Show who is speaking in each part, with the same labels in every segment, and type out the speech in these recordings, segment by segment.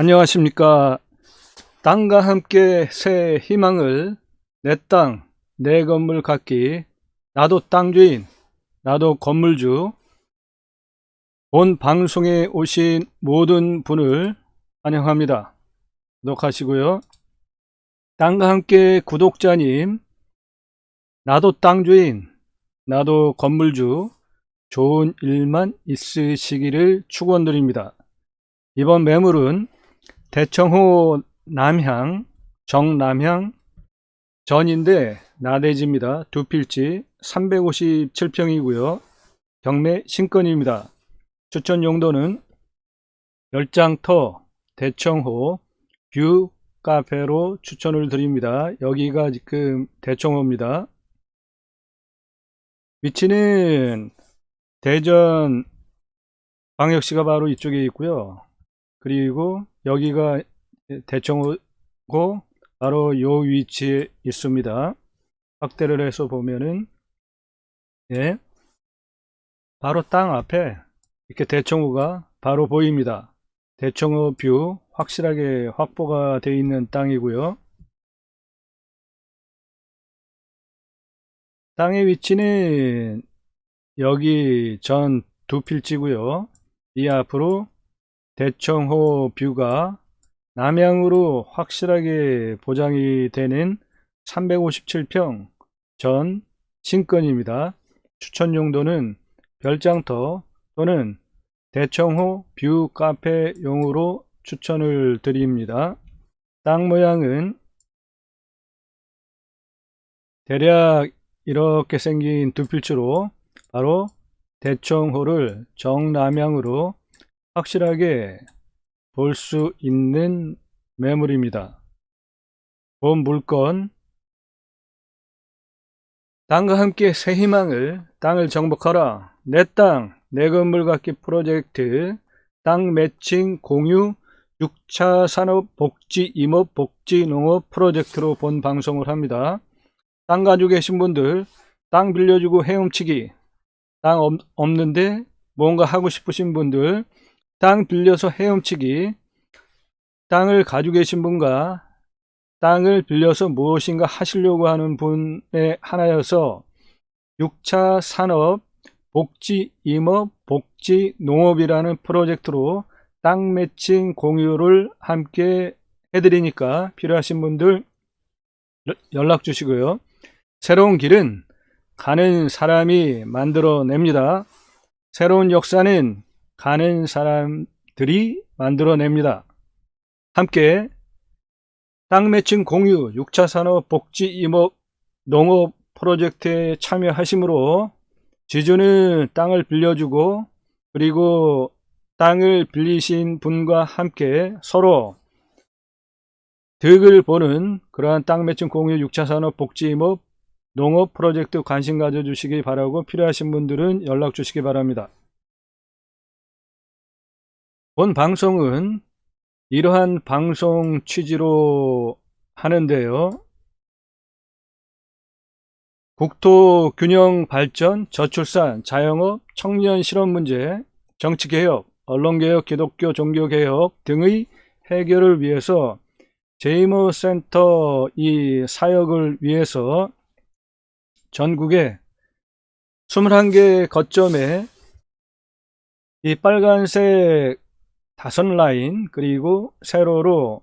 Speaker 1: 안녕하십니까. 땅과 함께 새 희망을 내 땅, 내 건물 갖기, 나도 땅주인, 나도 건물주. 본 방송에 오신 모든 분을 환영합니다. 구독하시고요. 땅과 함께 구독자님, 나도 땅주인, 나도 건물주, 좋은 일만 있으시기를 축원드립니다. 이번 매물은 대청호 남향, 정남향 전인데 나대지입니다. 두 필지 357평이고요. 경매 신건입니다. 추천 용도는 열장터 대청호 뷰 카페로 추천을 드립니다. 여기가 지금 대청호입니다. 위치는 대전 광역시가 바로 이쪽에 있고요. 그리고 여기가 대청호고 바로 요 위치에 있습니다. 확대를 해서 보면은 바로 땅 앞에 이렇게 대청호가 바로 보입니다. 대청호 뷰 확실하게 확보가 되어 있는 땅이고요. 땅의 위치는 여기 전 두 필지고요. 이 앞으로 대청호 뷰가 남향으로 확실하게 보장이 되는 357평 전 신건입니다. 추천 용도는 별장터 또는 대청호 뷰 카페용으로 추천을 드립니다. 땅 모양은 대략 이렇게 생긴 두 필지로 바로 대청호를 정남향으로 확실하게 볼 수 있는 매물입니다. 본 물건 땅과 함께 새 희망을 땅을 정복하라. 내 땅, 내 건물 갖기 프로젝트 땅 매칭 공유 6차 산업 복지 임업 복지 농업 프로젝트로 본 방송을 합니다. 땅 가지고 계신 분들 땅 빌려주고 헤엄치기, 땅 없는데 뭔가 하고 싶으신 분들 땅 빌려서 헤엄치기, 땅을 가지고 계신 분과 땅을 빌려서 무엇인가 하시려고 하는 분의 하나여서 6차 산업 복지 임업 복지 농업이라는 프로젝트로 땅 매칭 공유를 함께 해드리니까 필요하신 분들 연락 주시고요. 새로운 길은 가는 사람이 만들어냅니다. 새로운 역사는 가는 사람들이 만들어냅니다. 함께 땅 매칭 공유 6차 산업 복지 임업 농업 프로젝트에 참여하시므로 지주는 땅을 빌려주고 그리고 땅을 빌리신 분과 함께 서로 득을 보는 그러한 땅 매칭 공유 6차 산업 복지 임업 농업 프로젝트 관심 가져주시기 바라고 필요하신 분들은 연락 주시기 바랍니다. 본 방송은 이러한 방송 취지로 하는데요. 국토 균형 발전, 저출산, 자영업, 청년 실업 문제, 정치개혁, 언론개혁, 기독교 종교개혁 등의 해결을 위해서 제이모센터 이 사역을 위해서 전국에 21개 거점에 이 빨간색 5라인 그리고 세로로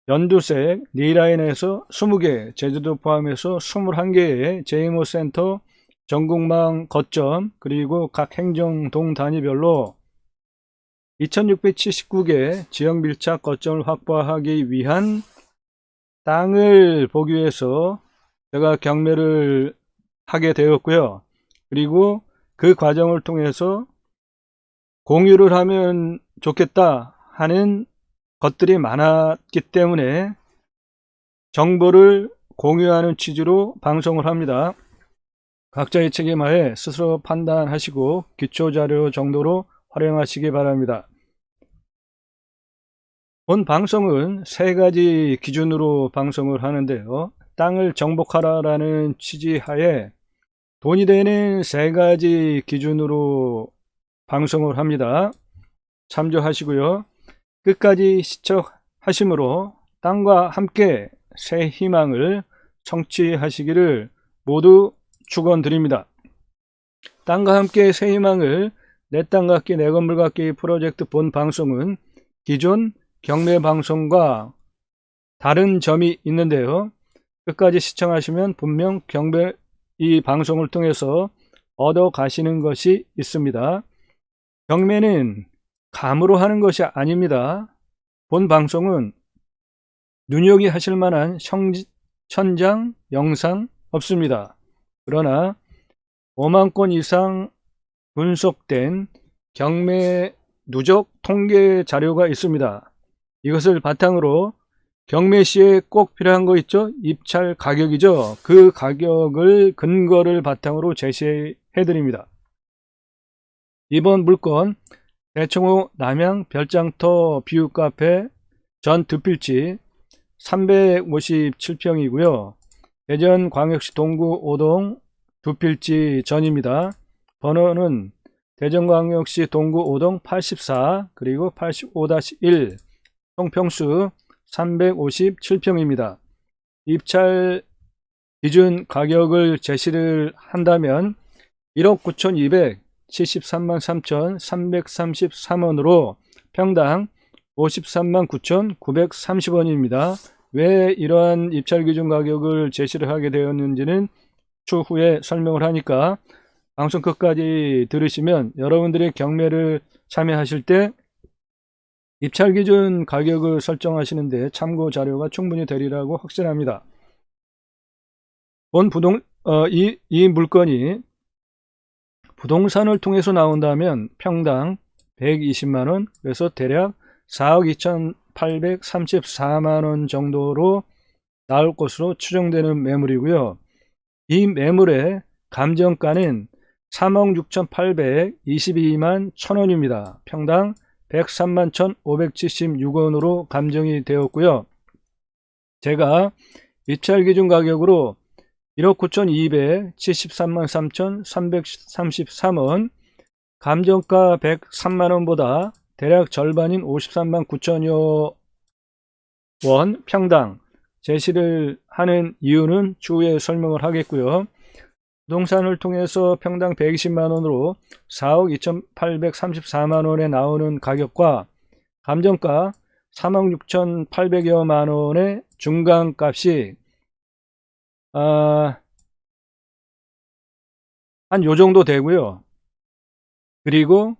Speaker 1: 연두색 4라인에서 20개, 제주도 포함해서 21개의 제이모센터 전국망 거점 그리고 각 행정동 단위별로 2679개 지역 밀착 거점을 확보하기 위한 땅을 보기 위해서 제가 경매를 하게 되었고요. 그리고 그 과정을 통해서 공유를 하면 좋겠다 하는 것들이 많았기 때문에 정보를 공유하는 취지로 방송을 합니다. 각자의 책임하에 스스로 판단하시고 기초자료 정도로 활용하시기 바랍니다. 본 방송은 3가지 기준으로 방송을 하는데요. 땅을 정복하라라는 취지하에 돈이 되는 3가지 기준으로 방송을 합니다. 참조하시고요. 끝까지 시청하심으로 땅과 함께 새 희망을 성취하시기를 모두 축원드립니다. 땅과 함께 새 희망을 내 땅 갖기 내 건물 갖기 프로젝트 본 방송은 기존 경매 방송과 다른 점이 있는데요. 끝까지 시청하시면 분명 이 방송을 통해서 얻어 가시는 것이 있습니다. 경매는 감으로 하는 것이 아닙니다. 본 방송은 눈여기 하실 만한 현장 영상 없습니다. 그러나 5만 건 이상 분석된 경매 누적 통계 자료가 있습니다. 이것을 바탕으로 경매 시에 꼭 필요한 거 있죠? 입찰 가격이죠. 그 가격을 근거를 바탕으로 제시해 드립니다. 이번 물건 대청호 남양 별장터 뷰 카페 전 득필지 357평이고요. 대전광역시 동구 5동 득필지 전입니다. 번호는 대전광역시 동구 5동 84 그리고 85-1 총평수 357평입니다. 입찰 기준 가격을 제시를 한다면 1억 9,273만 3,333원으로 평당 53만 9,930원입니다. 왜 이러한 입찰 기준 가격을 제시를 하게 되었는지는 추후에 설명을 하니까 방송 끝까지 들으시면 여러분들의 경매를 참여하실 때 입찰 기준 가격을 설정하시는데 참고 자료가 충분히 되리라고 확신합니다. 이 물건이 부동산을 통해서 나온다면 평당 120만원, 그래서 대략 4억 2,834만원 정도로 나올 것으로 추정되는 매물이고요. 이 매물의 감정가는 3억 6,822만 1,000원입니다. 평당 103만 1,576원으로 감정이 되었고요. 제가 입찰 기준 가격으로 1억 9,273만 3,333원, 감정가 103만원보다 대략 절반인 53만 9천여 원 평당 제시를 하는 이유는 추후에 설명을 하겠고요. 부동산을 통해서 평당 120만원으로 4억 2,834만원에 나오는 가격과 감정가 3억 6,800여 만원의 중간값이 한 요정도 되고요. 그리고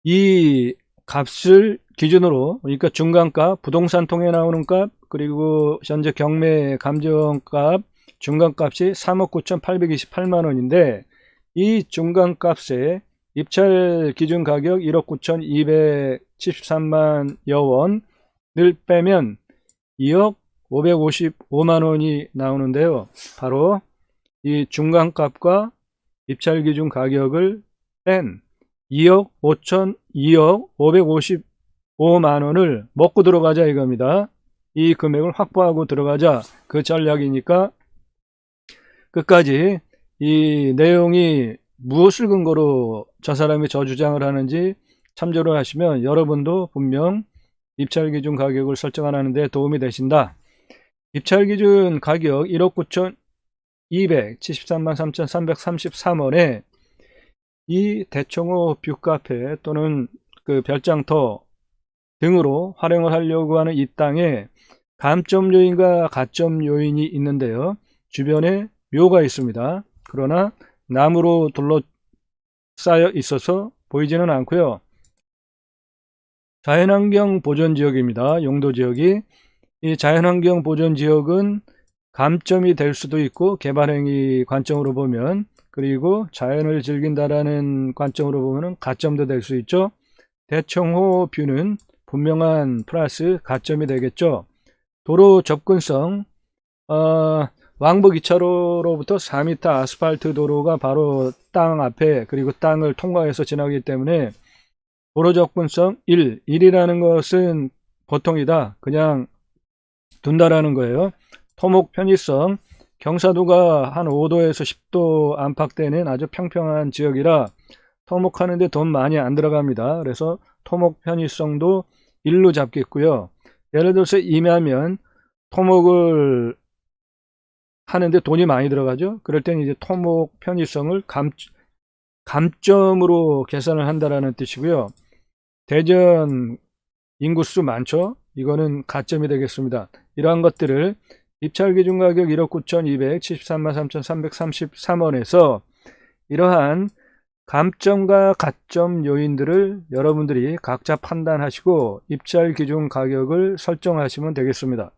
Speaker 1: 이 값을 기준으로, 그러니까 중간값, 부동산 통해 나오는 값, 그리고 현재 경매 감정값, 중간값이 3억 9,828만원인데 이 중간값에 입찰 기준 가격 1억 9,273만여 원을 빼면 2억 555만원이 나오는데요. 바로 이 중간값과 입찰 기준 가격을 뺀 2억 555만원을 먹고 들어가자 이겁니다. 이 금액을 확보하고 들어가자, 그 전략이니까 끝까지 이 내용이 무엇을 근거로 저 사람이 저 주장을 하는지 참조를 하시면 여러분도 분명 입찰 기준 가격을 설정하는 데 도움이 되신다. 입찰 기준 가격 1억 9,273만 3,333원에 이 대청호 뷰카페 또는 그 별장터 등으로 활용을 하려고 하는 이 땅에 감점 요인과 가점 요인이 있는데요. 주변에 묘가 있습니다. 그러나 나무로 둘러싸여 있어서 보이지는 않고요. 자연환경 보존지역입니다. 용도지역이. 이 자연환경 보존지역은 감점이 될 수도 있고 개발행위 관점으로 보면, 그리고 자연을 즐긴다라는 관점으로 보면 가점도 될 수 있죠. 대청호 뷰는 분명한 플러스 가점이 되겠죠. 도로 접근성, 왕복 2차로로부터 4m 아스팔트 도로가 바로 땅 앞에, 그리고 땅을 통과해서 지나기 때문에 도로 접근성 1이라는 것은 보통이다, 그냥 둔다라는 거예요. 토목 편의성, 경사도가 한 5도에서 10도 안팎되는 아주 평평한 지역이라 토목하는데 돈 많이 안 들어갑니다. 그래서 토목 편의성도 1로 잡겠고요. 예를 들어서 임야면 토목을 하는데 돈이 많이 들어가죠. 그럴 때는 이제 토목 편의성을 감점으로 계산을 한다라는 뜻이고요. 대전 인구수 많죠. 이거는 가점이 되겠습니다. 이러한 것들을 입찰기준 가격 1억 9,273만 3,333원에서 이러한 감점과 가점 요인들을 여러분들이 각자 판단하시고 입찰기준 가격을 설정하시면 되겠습니다.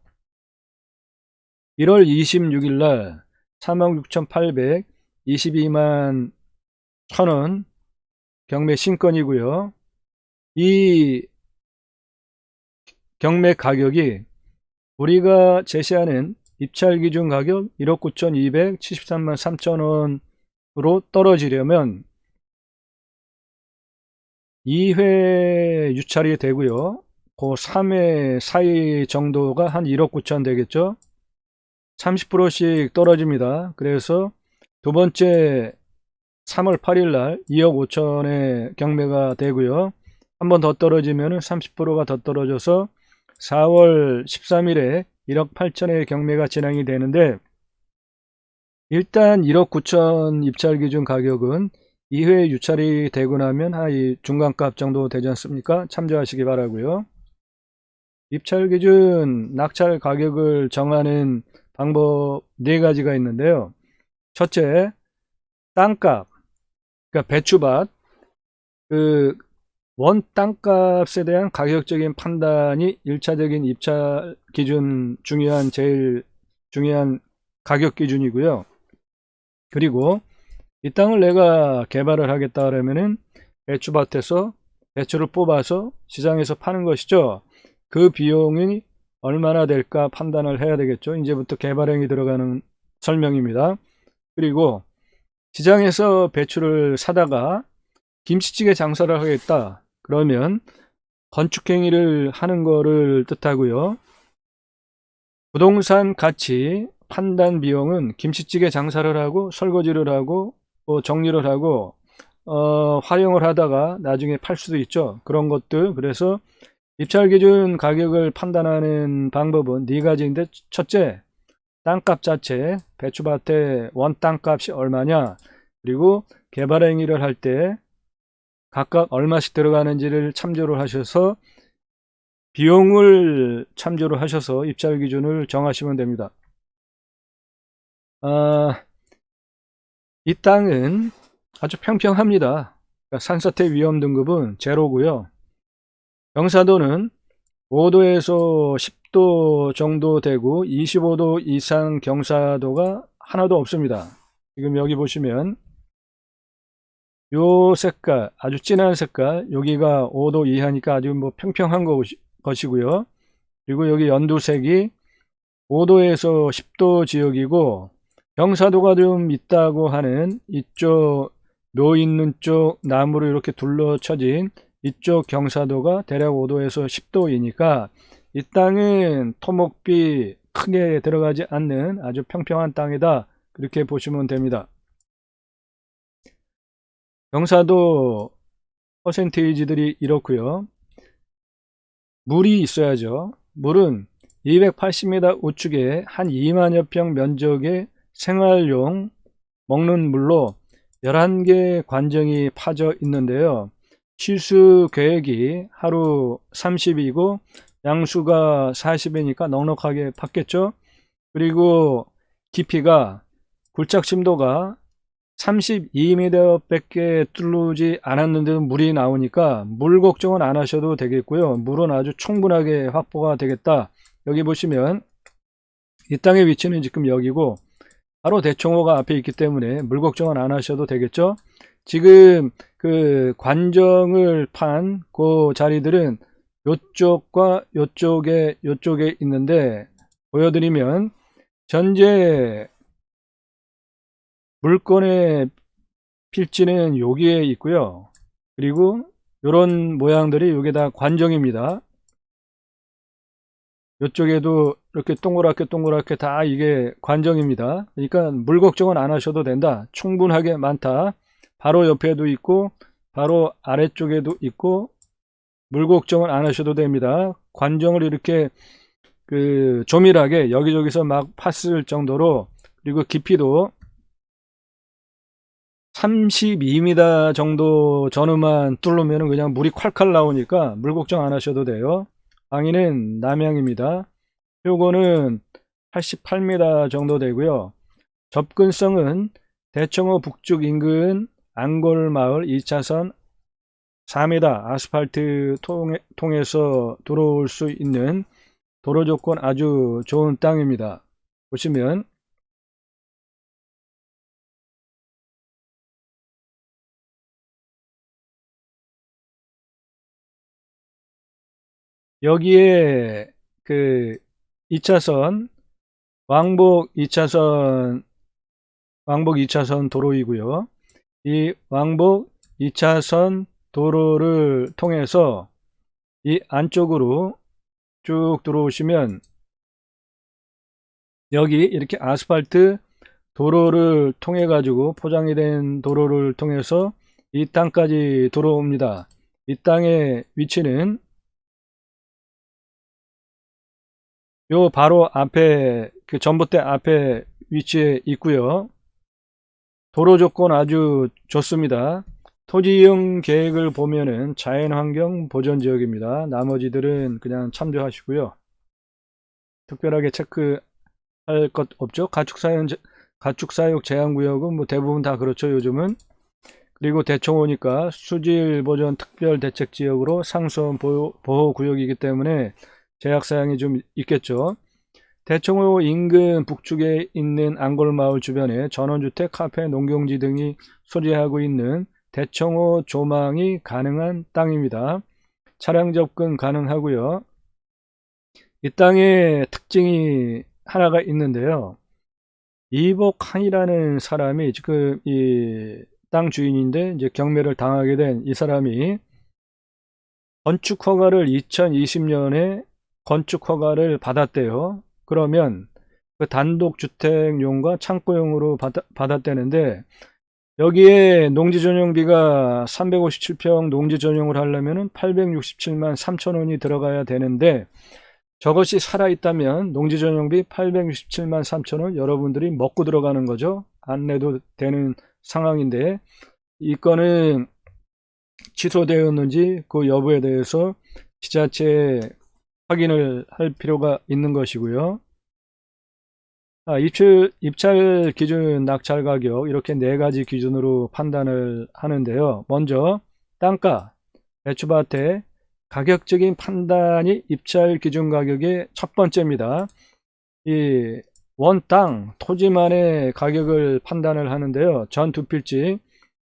Speaker 1: 1월 26일 날 46,822만 1,000원 경매 신건이고요. 이 경매 가격이 우리가 제시하는 입찰기준 가격 1억 9,273만 3,000원으로 떨어지려면 2회 유찰이 되고요. 그 3회 사이 정도가 한 1억 9천 되겠죠. 30%씩 떨어집니다. 그래서 두 번째 3월 8일 날 2억 5천에 경매가 되고요. 한 번 더 떨어지면 30%가 더 떨어져서 4월 13일에 1억 8천의 경매가 진행이 되는데, 일단 1억 9천 입찰 기준 가격은 2회 유찰이 되고 나면 한 중간값 정도 되지 않습니까? 참조하시기 바라고요. 입찰 기준 낙찰 가격을 정하는 방법 4가지가 있는데요. 첫째, 땅값, 그러니까 배추밭, 원 땅값에 대한 가격적인 판단이 1차적인 입찰 기준 제일 중요한 가격 기준이고요. 그리고 이 땅을 내가 개발을 하겠다 그러면은 배추밭에서 배추를 뽑아서 시장에서 파는 것이죠. 그 비용이 얼마나 될까 판단을 해야 되겠죠. 이제부터 개발행위 들어가는 설명입니다. 그리고 시장에서 배추를 사다가 김치찌개 장사를 하겠다 그러면 건축행위를 하는 거를 뜻하고요. 부동산 가치 판단 비용은 김치찌개 장사를 하고 설거지를 하고 정리를 하고 활용을 하다가 나중에 팔 수도 있죠. 그런 것들. 그래서 입찰기준 가격을 판단하는 방법은 4가지인데, 첫째, 땅값 자체, 배추밭의 원 땅값이 얼마냐, 그리고 개발행위를 할 때 각각 얼마씩 들어가는지를 참조를 하셔서 비용을 참조를 하셔서 입찰 기준을 정하시면 됩니다. 이 땅은 아주 평평합니다. 그러니까 산사태 위험 등급은 제로고요. 경사도는 5도에서 10도 정도 되고 25도 이상 경사도가 하나도 없습니다. 지금 여기 보시면 요 색깔, 아주 진한 색깔, 여기가 5도 이하니까 아주 평평한 것이고요. 그리고 여기 연두색이 5도에서 10도 지역이고, 경사도가 좀 있다고 하는 이쪽 묘 있는 쪽 나무로 이렇게 둘러쳐진 이쪽 경사도가 대략 5도에서 10도이니까 이 땅은 토목비 크게 들어가지 않는 아주 평평한 땅이다, 그렇게 보시면 됩니다. 경사도 퍼센테이지들이 이렇고요. 물이 있어야죠. 물은 280m 우측에 한 2만여 평 면적의 생활용 먹는 물로 11개 관정이 파져 있는데요. 취수 계획이 하루 30이고 양수가 40이니까 넉넉하게 팠겠죠. 그리고 깊이가 굴착 심도가 32m 밖에 뚫지 않았는데도 물이 나오니까 물 걱정은 안 하셔도 되겠고요. 물은 아주 충분하게 확보가 되겠다. 여기 보시면 이 땅의 위치는 지금 여기고 바로 대청호가 앞에 있기 때문에 물 걱정은 안 하셔도 되겠죠. 지금 그 관정을 판 그 자리들은 요쪽과 요쪽에 있는데, 보여드리면 전제 물건의 필지는 여기에 있고요. 그리고 이런 모양들이 여기 다 관정입니다. 이쪽에도 이렇게 동그랗게 다 이게 관정입니다. 그러니까 물 걱정은 안 하셔도 된다. 충분하게 많다. 바로 옆에도 있고 바로 아래쪽에도 있고 물 걱정은 안 하셔도 됩니다. 관정을 이렇게 조밀하게 여기저기서 막 팠을 정도로, 그리고 깊이도 32m 정도 전후만 뚫으면 그냥 물이 콸콸 나오니까 물 걱정 안 하셔도 돼요. 방위는 남향입니다. 요거는 88m 정도 되고요. 접근성은 대청호 북쪽 인근 안골마을 2차선 4m 아스팔트 통해서 들어올 수 있는 도로 조건 아주 좋은 땅입니다. 보시면 여기에 2차선 왕복 2차선 도로이고요. 이 왕복 2차선 도로를 통해서 이 안쪽으로 쭉 들어오시면 여기 이렇게 아스팔트 도로를 통해 가지고 포장이 된 도로를 통해서 이 땅까지 들어옵니다. 이 땅의 위치는 요 바로 앞에 전봇대 앞에 위치해 있고요. 도로 조건 아주 좋습니다. 토지 이용 계획을 보면은 자연환경 보전 지역입니다. 나머지들은 그냥 참조하시고요. 특별하게 체크할 것 없죠. 가축사육 제한구역은 뭐 대부분 다 그렇죠, 요즘은. 그리고 대청호니까 수질보전 특별대책지역으로 상수원 보호구역이기 때문에 제약사항이 좀 있겠죠. 대청호 인근 북쪽에 있는 안골마을 주변에 전원주택, 카페, 농경지 등이 소재하고 있는 대청호 조망이 가능한 땅입니다. 차량 접근 가능하고요. 이 땅의 특징이 하나가 있는데요. 이복한이라는 사람이 지금 이 땅 주인인데 이제 경매를 당하게 된 이 사람이 건축 허가를 2020년에 건축 허가를 받았대요. 그러면 그 단독주택용과 창고용으로 받았다는데 여기에 농지 전용비가 357평 농지 전용을 하려면 867만 3천 원이 들어가야 되는데 저것이 살아있다면 농지 전용비 867만 3천 원 여러분들이 먹고 들어가는 거죠. 안 내도 되는 상황인데 이 건은 취소되었는지 그 여부에 대해서 지자체에 확인을 할 필요가 있는 것이고요. 입찰 기준 낙찰 가격 이렇게 네 가지 기준으로 판단을 하는데요. 먼저 땅가, 배추밭의 가격적인 판단이 입찰 기준 가격의 첫 번째입니다. 이 원땅 토지만의 가격을 판단을 하는데요. 전 두 필지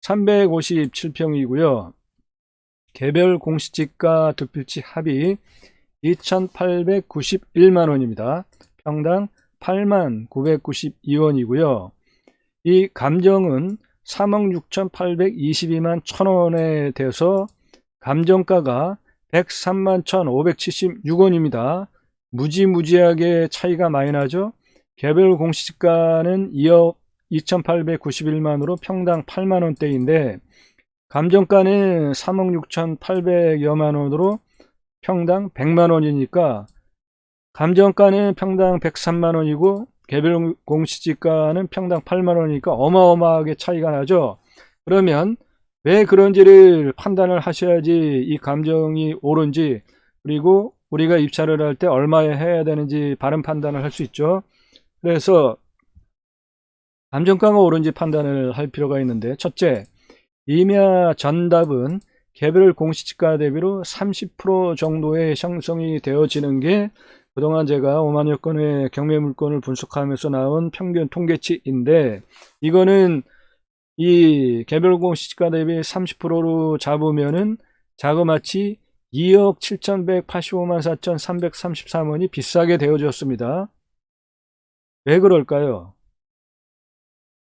Speaker 1: 357평이고요. 개별 공시지가 두 필지 합이 2,891만원입니다. 평당 89,992원이고요. 이 감정은 36,822만 1,000원에 돼서 감정가가 103만 1,576원입니다. 무지무지하게 차이가 많이 나죠. 개별 공시지가는 2억 2,891만으로 평당 8만원대인데 감정가는 3억 6,800여만원으로 평당 100만원이니까 감정가는 평당 103만원이고 개별 공시지가는 평당 8만원이니까 어마어마하게 차이가 나죠. 그러면 왜 그런지를 판단을 하셔야지 이 감정이 옳은지 그리고 우리가 입찰을 할 때 얼마에 해야 되는지 바른 판단을 할 수 있죠. 그래서 감정가가 옳은지 판단을 할 필요가 있는데 첫째, 임야 전답은 개별 공시지가 대비로 30% 정도의 형성이 되어지는 게 그동안 제가 5만여 건의 경매 물건을 분석하면서 나온 평균 통계치인데 이거는 이 개별 공시지가 대비 30%로 잡으면은 자그마치 2억 7,185만 4,333원이 비싸게 되어졌습니다. 왜 그럴까요?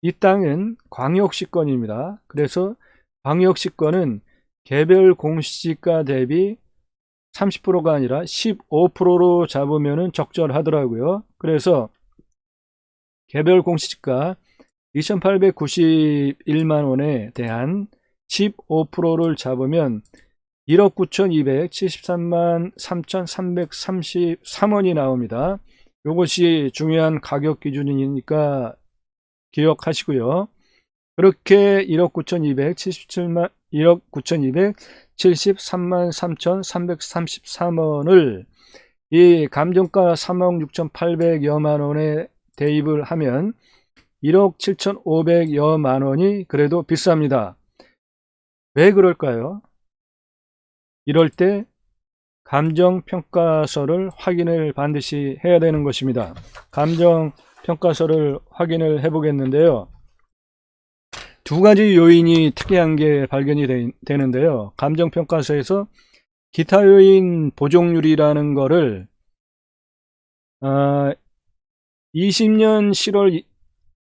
Speaker 1: 이 땅은 광역시권입니다. 그래서 광역시권은 개별 공시지가 대비 30%가 아니라 15%로 잡으면 적절하더라고요. 그래서 개별 공시지가 2,891만 원에 대한 15%를 잡으면 1억 9,273만 3,333원이 나옵니다. 이것이 중요한 가격 기준이니까 기억하시고요. 그렇게 1억 9,273만 3,333원을 이 감정가 3억 6,800여만 원에 대입을 하면 1억 7,500여만 원이 그래도 비쌉니다. 왜 그럴까요? 이럴 때 감정평가서를 확인을 반드시 해야 되는 것입니다. 감정평가서를 확인을 해 보겠는데요. 두 가지 요인이 특이한 게 발견이 되는데요. 감정평가서에서 기타 요인 보정률이라는 거를 20년 11월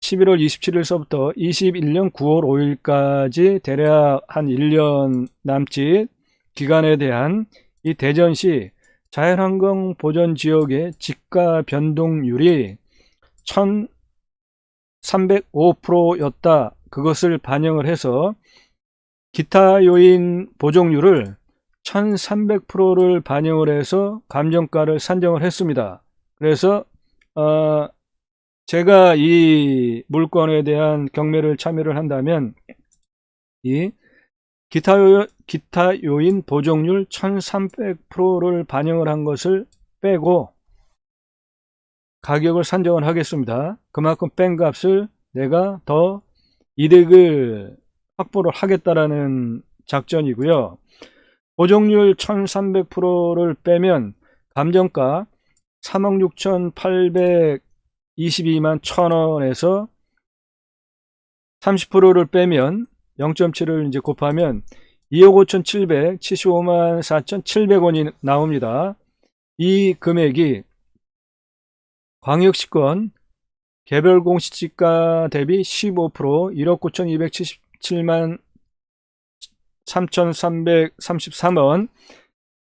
Speaker 1: 27일서부터 21년 9월 5일까지 대략 한 1년 남짓 기간에 대한 이 대전시 자연환경 보전 지역의 지가 변동률이 1305%였다. 그것을 반영을 해서 기타 요인 보정률을 1300%를 반영을 해서 감정가를 산정을 했습니다. 그래서 제가 이 물건에 대한 경매를 참여를 한다면 이 기타 요인 보정률 1300%를 반영을 한 것을 빼고 가격을 산정을 하겠습니다. 그만큼 뺀 값을 내가 더 이득을 확보를 하겠다라는 작전이고요. 보정률 1300%를 빼면 감정가 3억 6,822만 1,000원에서 30%를 빼면 0.7을 이제 곱하면 2억 5,775만 4,700원이 나옵니다. 이 금액이 광역시권 개별 공시지가 대비 15% 1억 9,277만 3,333원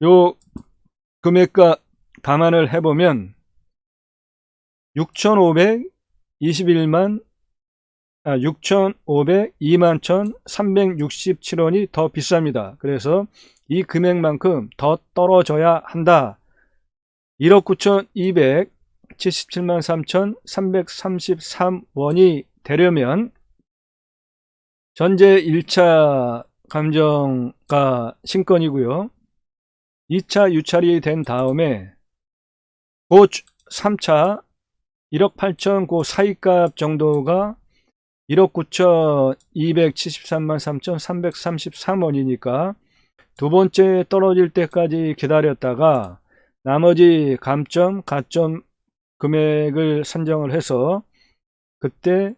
Speaker 1: 요 금액과 감안을 해보면 6,502만 1,367원이 더 비쌉니다. 그래서 이 금액만큼 더 떨어져야 한다. 1억 9,277만 3,333원이 되려면 전제 1차 감정가 신건이고요. 2차 유찰이 된 다음에 그 3차 1억 8천 그 사이값 정도가 1억 9,273만 3,333원이니까 두 번째 떨어질 때까지 기다렸다가 나머지 감점, 가점 금액을 산정을 해서 그때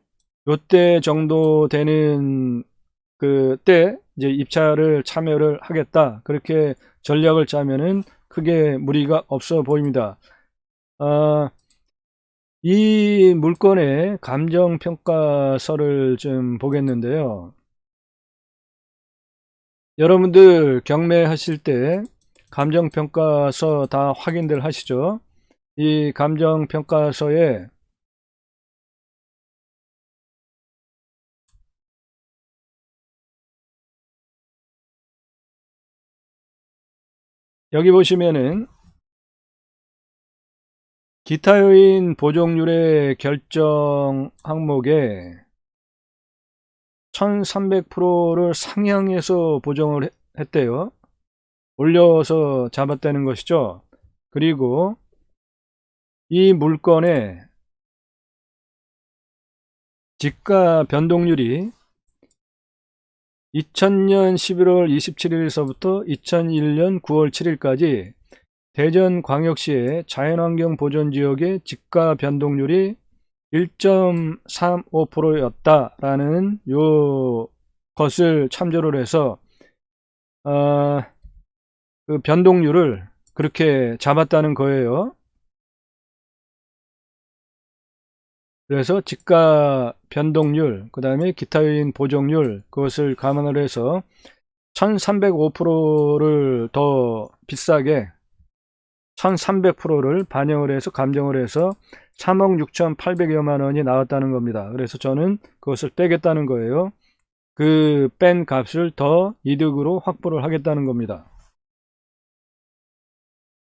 Speaker 1: 요때 정도 되는 그때 이제 입찰을 참여를 하겠다. 그렇게 전략을 짜면은 크게 무리가 없어 보입니다. 이 물건의 감정평가서를 좀 보겠는데요. 여러분들 경매하실 때 감정평가서 다 확인들 하시죠? 이 감정평가서에 여기 보시면은 기타 요인 보정률의 결정 항목에 1300%를 상향해서 보정을 했대요. 올려서 잡았다는 것이죠. 그리고 이 물건의 지가 변동률이 2000년 11월 27일서부터 2001년 9월 7일까지 대전광역시의 자연환경 보전지역의 지가 변동률이 1.35%였다라는 요 것을 참조를 해서 그 변동률을 그렇게 잡았다는 거예요. 그래서 지가 변동률, 그 다음에 기타 요인 보정률 그것을 감안을 해서 1305%를 더 비싸게 1300%를 반영을 해서 감정을 해서 3억 6,800여만 원이 나왔다는 겁니다. 그래서 저는 그것을 빼겠다는 거예요. 그 뺀 값을 더 이득으로 확보를 하겠다는 겁니다.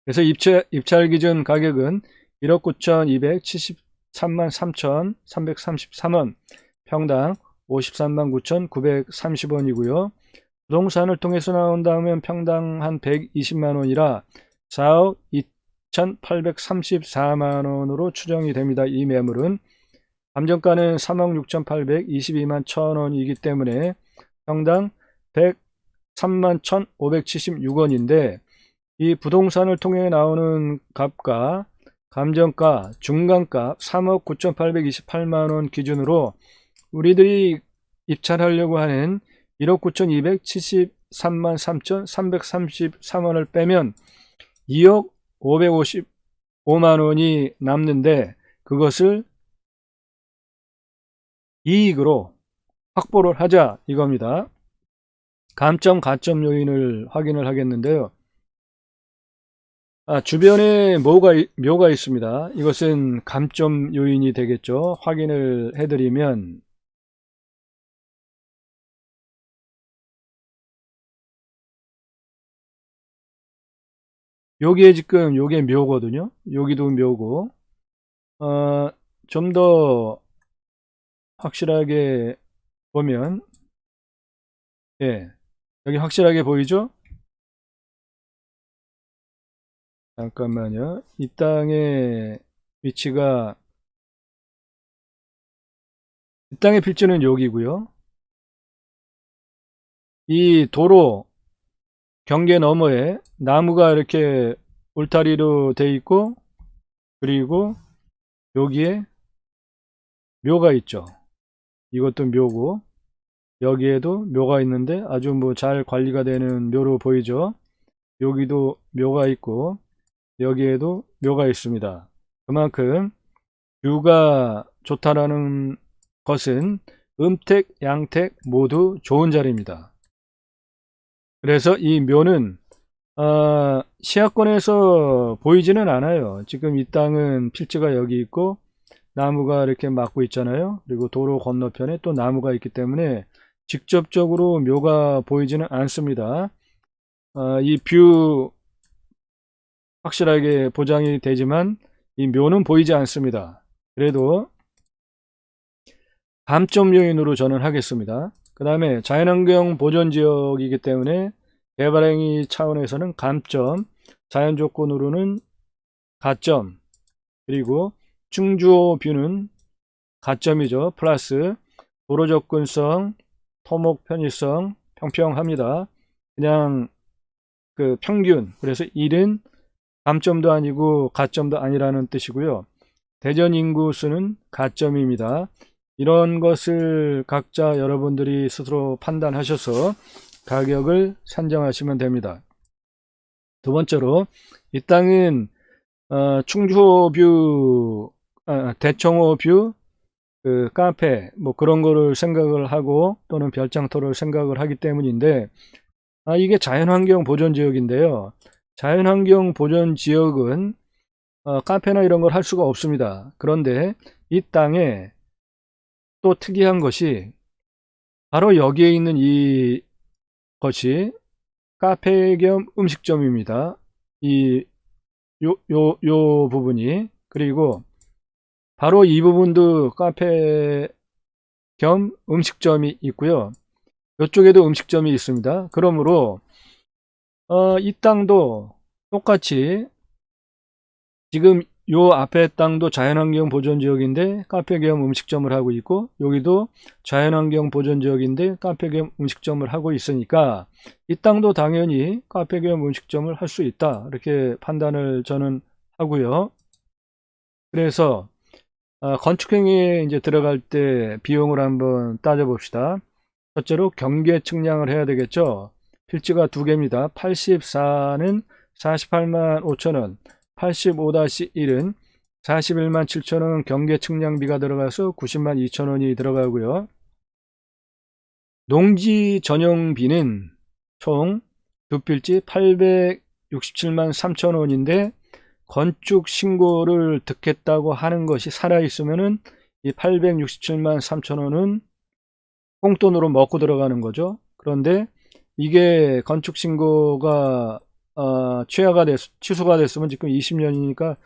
Speaker 1: 그래서 입찰 기준 가격은 1억 9,273만 3,333원, 평당 53만 9,930원이고요. 부동산을 통해서 나온다면 평당 한 120만 원이라 4억 2,834만 원으로 추정이 됩니다. 이 매물은 감정가는 3억 6,822만 1,000원이기 때문에 평당 103만 1,576원인데 이 부동산을 통해 나오는 값과 감정가, 중간가 3억 9,828만 원 기준으로 우리들이 입찰하려고 하는 1억 9,273만 3,333원을 빼면 2억 555만 원이 남는데 그것을 이익으로 확보를 하자 이겁니다. 감점, 가점 요인을 확인을 하겠는데요. 주변에 묘가 있습니다. 이것은 감점 요인이 되겠죠. 확인을 해드리면 여기에 지금 요게 묘거든요. 여기도 묘고 좀 더 확실하게 보면 예, 여기 확실하게 보이죠? 잠깐만요. 이 땅의 위치가 이 땅의 필지는 여기고요. 이 도로 경계 너머에 나무가 이렇게 울타리로 돼 있고 그리고 여기에 묘가 있죠. 이것도 묘고 여기에도 묘가 있는데 아주 뭐 잘 관리가 되는 묘로 보이죠. 여기도 묘가 있고 여기에도 묘가 있습니다. 그만큼 뷰가 좋다라는 것은 음택, 양택 모두 좋은 자리입니다. 그래서 이 묘는 시야권에서 보이지는 않아요. 지금 이 땅은 필지가 여기 있고 나무가 이렇게 막고 있잖아요. 그리고 도로 건너편에 또 나무가 있기 때문에 직접적으로 묘가 보이지는 않습니다. 이 뷰 확실하게 보장이 되지만 이 묘는 보이지 않습니다. 그래도 감점 요인으로 저는 하겠습니다. 그 다음에 자연환경 보존지역이기 때문에 개발행위 차원에서는 감점, 자연조건으로는 가점, 그리고 충주호 뷰는 가점이죠. 플러스 도로 접근성, 토목 편의성 평평합니다. 그냥 그 평균, 그래서 1은 감점도 아니고 가점도 아니라는 뜻이고요. 대전 인구수는 가점입니다. 이런 것을 각자 여러분들이 스스로 판단하셔서 가격을 산정하시면 됩니다. 두 번째로 이 땅은 충주호 뷰, 대청호 뷰, 그 카페 뭐 그런 거를 생각을 하고 또는 별장터를 생각을 하기 때문인데 이게 자연환경 보존 지역인데요. 자연환경 보존 지역은 카페나 이런 걸 할 수가 없습니다. 그런데 이 땅에 또 특이한 것이 바로 여기에 있는 이 것이 카페 겸 음식점입니다. 요 부분이. 그리고 바로 이 부분도 카페 겸 음식점이 있고요. 이쪽에도 음식점이 있습니다. 그러므로 이 땅도 똑같이 지금 요 앞에 땅도 자연환경 보존지역인데 카페 겸 음식점을 하고 있고 여기도 자연환경 보존지역인데 카페 겸 음식점을 하고 있으니까 이 땅도 당연히 카페 겸 음식점을 할 수 있다 이렇게 판단을 저는 하고요. 그래서 건축행위에 이제 들어갈 때 비용을 한번 따져봅시다. 첫째로 경계 측량을 해야 되겠죠. 필지가 두 개입니다. 84는 48만 5천원, 85-1은 41만 7천원 경계 측량비가 들어가서 90만 2천원이 들어가고요. 농지 전용비는 총 두 필지 867만 3천원인데 건축 신고를 듣겠다고 하는 것이 살아있으면은 이 867만 3천원은 꽁돈으로 먹고 들어가는 거죠. 그런데 이게 건축 신고가 취소가 됐으면 지금 20년이니까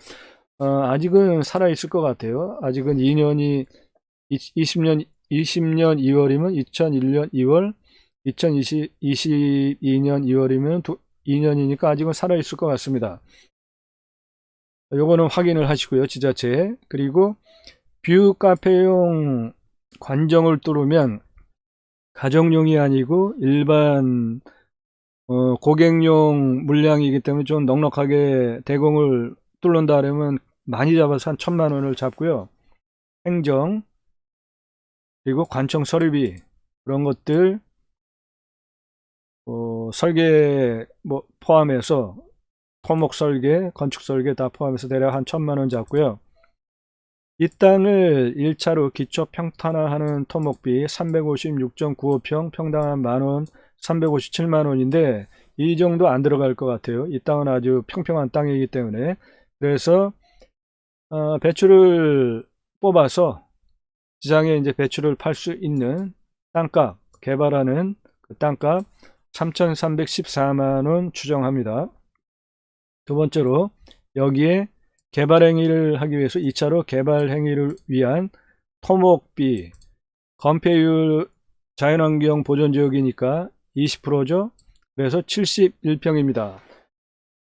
Speaker 1: 아직은 살아 있을 것 같아요. 아직은 2년이 20년 2월이면 2001년 2월, 2022년 2월이면 2년이니까 아직은 살아 있을 것 같습니다. 요거는 확인을 하시고요, 지자체에. 그리고 뷰 카페용 관정을 뚫으면 가정용이 아니고 일반 고객용 물량이기 때문에 좀 넉넉하게 대공을 뚫는다 그러면 많이 잡아서 한 1,000만 원을 잡고요. 행정 그리고 관청 서류비 그런 것들 설계 뭐 포함해서 토목 설계, 건축 설계 다 포함해서 대략 한 1,000만 원 잡고요. 이 땅을 1차로 기초 평탄화하는 토목비 356.95평, 평당 한 만원, 357만 원인데 이 정도 안 들어갈 것 같아요. 이 땅은 아주 평평한 땅이기 때문에. 그래서 배추를 뽑아서 시장에 이제 배추를 팔 수 있는 땅값, 개발하는 그 땅값 3,314만 원 추정합니다. 두 번째로 여기에 개발 행위를 하기 위해서 2차로 개발 행위를 위한 토목비, 건폐율 자연환경 보존지역이니까 20%죠. 그래서 71평입니다.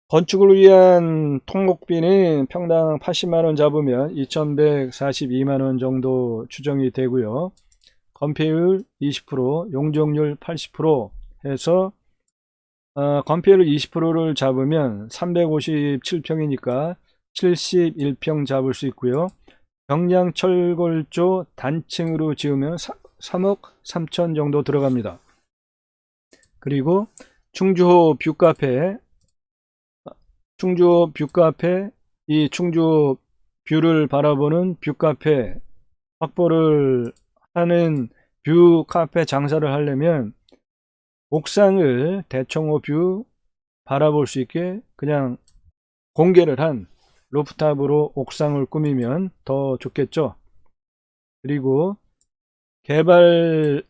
Speaker 1: 건축을 위한 토목비는 평당 80만원 잡으면 2,142만원 정도 추정이 되고요. 건폐율 20%, 용적률 80% 해서 건폐율 20%를 잡으면 357평이니까 71평 잡을 수 있고요. 경량철골조 단층으로 지으면 3억 3천 정도 들어갑니다. 그리고 충주호 뷰카페, 이 충주 뷰를 바라보는 뷰카페 확보를 하는 뷰카페 장사를 하려면 옥상을 대청호 뷰 바라볼 수 있게 그냥 공개를 한 루프탑으로 옥상을 꾸미면 더 좋겠죠. 그리고 개발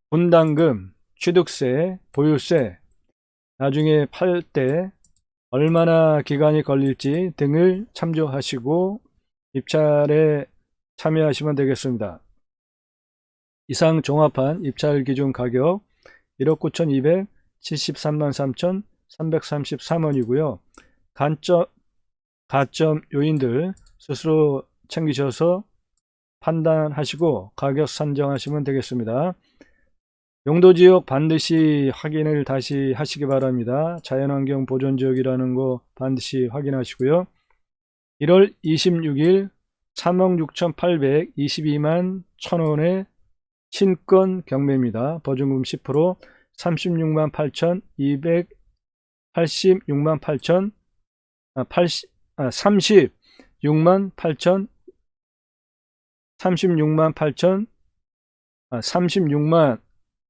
Speaker 1: 분담금, 취득세, 보유세, 나중에 팔 때 얼마나 기간이 걸릴지 등을 참조하시고 입찰에 참여하시면 되겠습니다. 이상 종합한 입찰 기준 가격 1억 9,273만 3,333원이고요. 가점 요인들 스스로 챙기셔서 판단하시고 가격 산정하시면 되겠습니다. 용도지역 반드시 확인을 다시 하시기 바랍니다. 자연환경 보존지역이라는 거 반드시 확인하시고요. 1월 26일 3억 6,822만 1,000원의 신권 경매입니다. 보증금 10%, 36만 8,286만 8천, 36만 8천, 36만 8천, 36만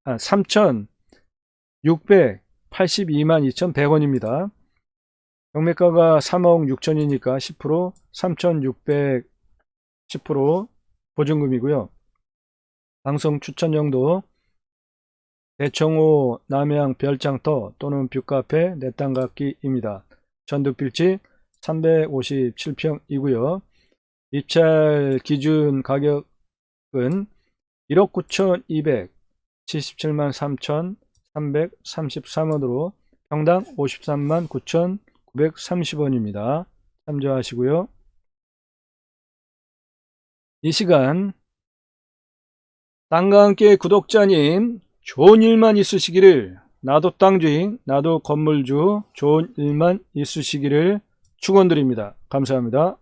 Speaker 1: 3,682만 2,100원입니다. 경매가가 3억 6천이니까 10%, 3,600 10% 보증금이고요. 방송 추천용도 대청호, 남양, 별장터 또는 뷰카페, 내 땅 갖기입니다. 전두필지 357평이고요. 입찰 기준 가격은 1억 9,277만 3,333원으로 평당 53만 9,930원입니다. 참조하시고요. 이 시간 땅과 함께 구독자님 좋은 일만 있으시기를, 나도 땅주인, 나도 건물주 좋은 일만 있으시기를 축원드립니다. 감사합니다.